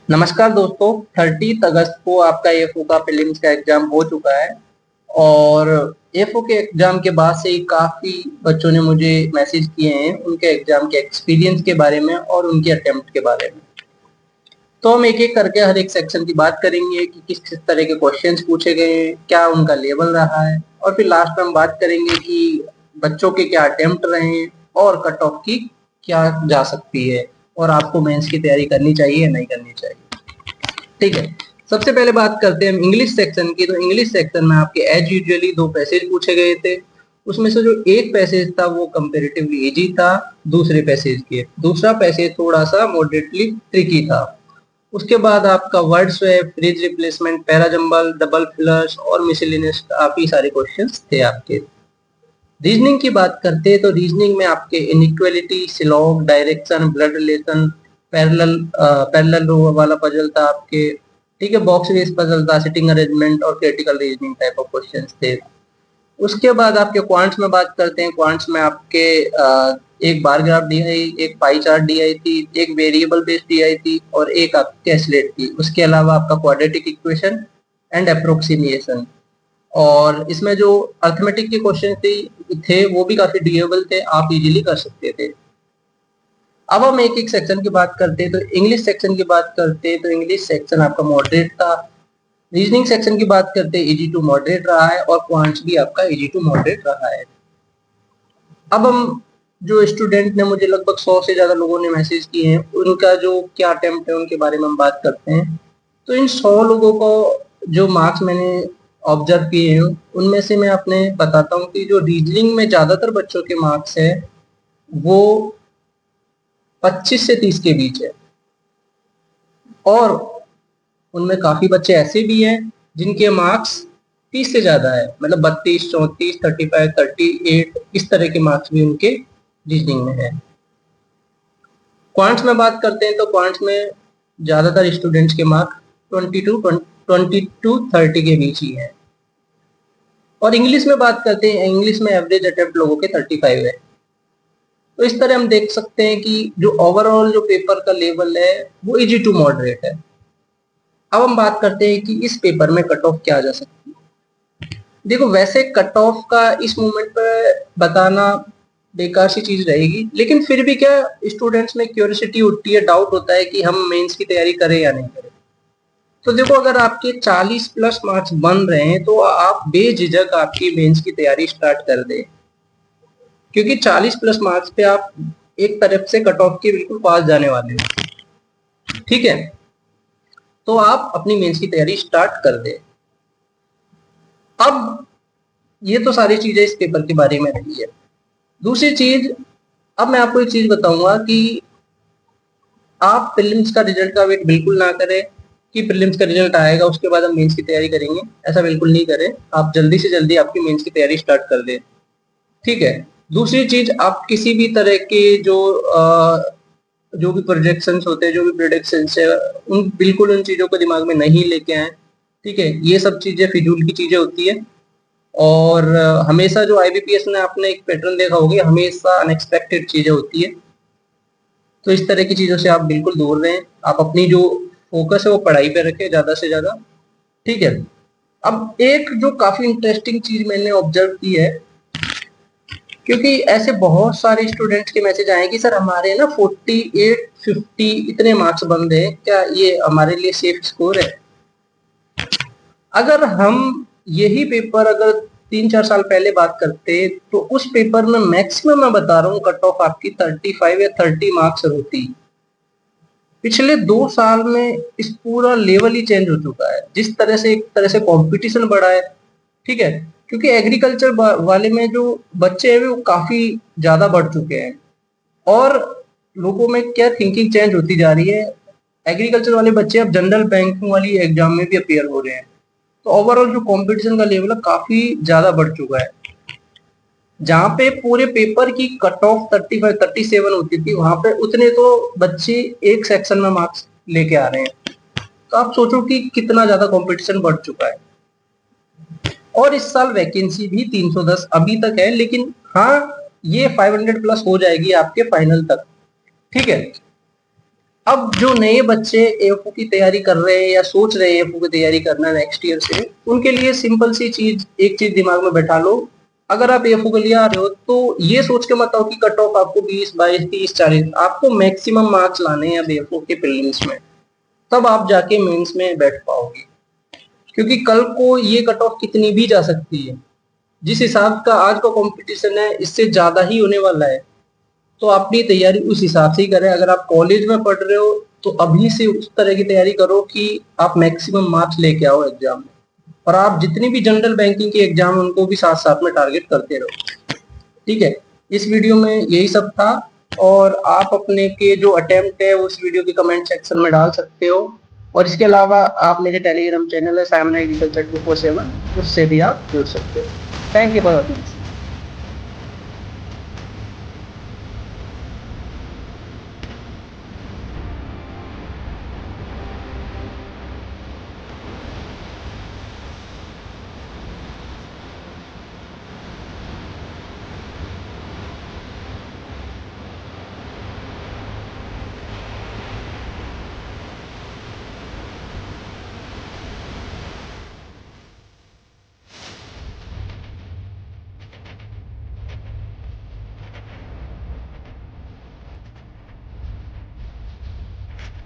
नमस्कार दोस्तों। 30 अगस्त को आपका एफओ का प्रीलिम्स का एग्जाम हो चुका है और एफओ के एग्जाम के बाद से ही काफी बच्चों ने मुझे मैसेज किए हैं उनके एग्जाम के एक्सपीरियंस के बारे में और उनके अटेम्प्ट के बारे में। तो हम एक एक करके हर एक सेक्शन की बात करेंगे कि किस किस तरह के क्वेश्चंस पूछे गए हैं, क्या उनका लेवल रहा है, और फिर लास्ट में हम बात करेंगे कि बच्चों के क्या अटेम्प्ट रहे हैं और कट ऑफ की क्या जा सकती है और आपको मेंस की तैयारी करनी चाहिए या नहीं करनी चाहिए। ठीक है, सबसे पहले बात करते हैं हम इंग्लिश सेक्शन की। तो इंग्लिश सेक्शन में आपके एज यूजुअली दो पैसेज पूछे गए थे। उसमें से जो एक पैसेज था वो कंपेरेटिवली इजी था दूसरे पैसेज के, दूसरा पैसेज थोड़ा सा मॉडरेटली ट्रिकी था। उसके बाद आपका word swap, phrase replacement, parajumble, double fillers और मिसलेनियस काफी सारे क्वेश्चंस थे आपके। रीजनिंग की बात करते हैं तो रीजनिंग में आपके इनइक्वालिटी, सिलॉग, direction, blood relation, parallel row वाला पजल था आपके। ठीक है, बॉक्स बेस पजल था, सिटिंग अरेंजमेंट और critical reasoning type of questions थे। उसके बाद आपके क्वांट्स में बात करते हैं। क्वांट्स में आपके एक बार ग्राफ दी आई, एक पाई चार्ट दी आई थी, एक वेरिएबल बेस दी आई थी और एक आपकी कैलकुलेट थी। उसके अलावा आपका क्वाड्रेटिक इक्वेशन एंड अप्रोक्सीमेशन। और इसमें जो अर्थमेटिक के क्वेश्चन थे वो भी काफी डुएबल थे, आप इजीली कर सकते थे। अब हम एक एक सेक्शन की बात करते हैं। तो इंग्लिश सेक्शन की बात करते हैं तो इंग्लिश सेक्शन आपका मॉडरेट था। रीजनिंग सेक्शन की बात करते हैं, इजी टू मॉडरेट रहा है और क्वांट्स भी आपका इजी टू मॉडरेट रहा है। अब हम जो स्टूडेंट ने मुझे लगभग 100 से ज्यादा लोगों ने मैसेज किए हैं उनका जो क्या अटेम्प्ट है उनके बारे में हम बात करते हैं। तो इन 100 लोगों को जो मार्क्स मैंने ऑब्जर्व किए हैं उनमें से मैं अपने बताता हूँ कि जो रीजनिंग में ज्यादातर बच्चों के मार्क्स है वो 25 से 30 के बीच है और उनमें काफी बच्चे ऐसे भी हैं जिनके मार्क्स 30 से ज्यादा है, मतलब 32, 34, 35, 38 इस तरह के मार्क्स भी उनके रीजनिंग में है। क्वांट्स में बात करते हैं तो क्वांट्स में ज्यादातर स्टूडेंट्स के मार्क 20 to 30 के बीच ही है। और इंग्लिश में बात करते हैं, इंग्लिश में एवरेज अटेम्प्ट लोगों के 35 है। तो इस तरह हम देख सकते हैं कि जो ओवरऑल जो पेपर का लेवल है वो इजी टू मॉडरेट है। अब हम बात करते हैं कि इस पेपर में कट ऑफ क्या आ जा सकती है। देखो, वैसे कट ऑफ का इस मोमेंट पे बताना बेकार सी चीज रहेगी, लेकिन फिर भी क्या स्टूडेंट्स में क्यूरियोसिटी उठती है, डाउट होता है कि हम मेंस की तैयारी करें या नहीं करें। तो देखो, अगर आपके 40 प्लस मार्क्स बन रहे हैं तो आप बेझिझक आपकी मेंस की तैयारी स्टार्ट कर दें, क्योंकि 40 प्लस मार्क्स पे आप एक तरफ से कट ऑफ के बिल्कुल पास जाने वाले हो। ठीक है, तो आप अपनी मेंस की तैयारी स्टार्ट कर दें। अब ये तो सारी चीजें इस पेपर के बारे में रही है। दूसरी चीज, अब मैं आपको एक चीज बताऊंगा कि आप प्रीलिम्स का रिजल्ट का वेट बिल्कुल ना करें कि प्रीलिम्स का रिजल्ट आएगा उसके बाद हम मेंस की तैयारी करेंगे। ऐसा बिल्कुल नहीं करें, आप जल्दी से जल्दी आपकी मेंस की तैयारी स्टार्ट कर दें। ठीक है। दूसरी चीज, आप किसी भी तरह के जो भी प्रोजेक्शंस होते हैं, जो भी प्रोडिक्शंस है, उन चीजों को दिमाग में नहीं लेके आए। ठीक है, ये सब चीजें फिजूल की चीजें होती है। और हमेशा जो आईबीपीएस में आपने एक पैटर्न देखा होगा, हमेशा अनएक्सपेक्टेड चीजें होती है। तो इस तरह की चीजों से आप बिल्कुल दूर रहें। आप अपनी जो फोकस है वो पढ़ाई पे रखें ज्यादा से ज्यादा। ठीक है। अब एक जो काफी इंटरेस्टिंग चीज मैंने ऑब्जर्व की है, क्योंकि ऐसे बहुत सारे स्टूडेंट्स के मैसेज आए कि सर हमारे ना 48, 50 इतने मार्क्स बन रहे हैं, क्या ये हमारे लिए सेफ स्कोर है? अगर हम यही पेपर अगर 3-4 साल पहले बात करते तो उस पेपर में मैक्सिमम मैं बता रहा हूँ कट ऑफ आपकी 35 या 30 मार्क्स होती। पिछले 2 साल में इस पूरा लेवल ही चेंज हो चुका है, जिस तरह से एक तरह से कंपटीशन बढ़ा है। ठीक है, क्योंकि एग्रीकल्चर वाले में जो बच्चे हैं वो काफी ज्यादा बढ़ चुके हैं और लोगों में क्या थिंकिंग चेंज होती जा रही है। एग्रीकल्चर वाले बच्चे अब जनरल बैंकिंग वाली एग्जाम में भी अपियर हो रहे हैं। तो ओवरऑल जो कंपटीशन का लेवल है काफी ज्यादा बढ़ चुका है। जहाँ पे पूरे पेपर की कट ऑफ 35, 37 होती थी, वहां पे उतने तो बच्चे एक सेक्शन में मार्क्स लेके आ रहे हैं। तो आप सोचो कि कितना ज्यादा कंपटीशन बढ़ चुका है। और इस साल वैकेंसी भी 310 अभी तक है, लेकिन हाँ, ये 500 प्लस हो जाएगी आपके फाइनल तक। ठीक है। अब जो नए बच्चे एएफओ की तैयारी कर रहे हैं या सोच रहे हैं एएफओ की तैयारी करना नेक्स्ट ईयर से, उनके लिए सिंपल सी चीज, एक चीज दिमाग में बैठा लो। अगर आप एएफओ के लिए आ रहे हो तो ये सोच के मत आओ कि कट ऑफ आपको 20, 22, 30, 40, आपको मैक्सिमम मार्क्स लाने हैं अब एएफओ के प्रीलिम्स में, तब आप जाके मेंस में बैठ पाओगे। क्योंकि कल को ये कट ऑफ कितनी भी जा सकती है, जिस हिसाब का आज का कंपटीशन है इससे ज्यादा ही होने वाला है। तो अपनी तैयारी उस हिसाब से ही करें। अगर आप कॉलेज में पढ़ रहे हो तो अभी से उस तरह की तैयारी करो कि आप मैक्सिमम मार्क्स लेके आओ एग्जाम में, और आप जितनी भी जनरल बैंकिंग के एग्जाम उनको भी साथ साथ में टारगेट करते रहो। ठीक है, इस वीडियो में यही सब था, और आप अपने के जो अटेम्प्ट है उस वीडियो के कमेंट सेक्शन में डाल सकते हो, और इसके अलावा आप मेरे टेलीग्राम चैनल है सामने एग्रीकल्चर 247, उससे भी आप जुड़ सकते हो। Thank you for watching.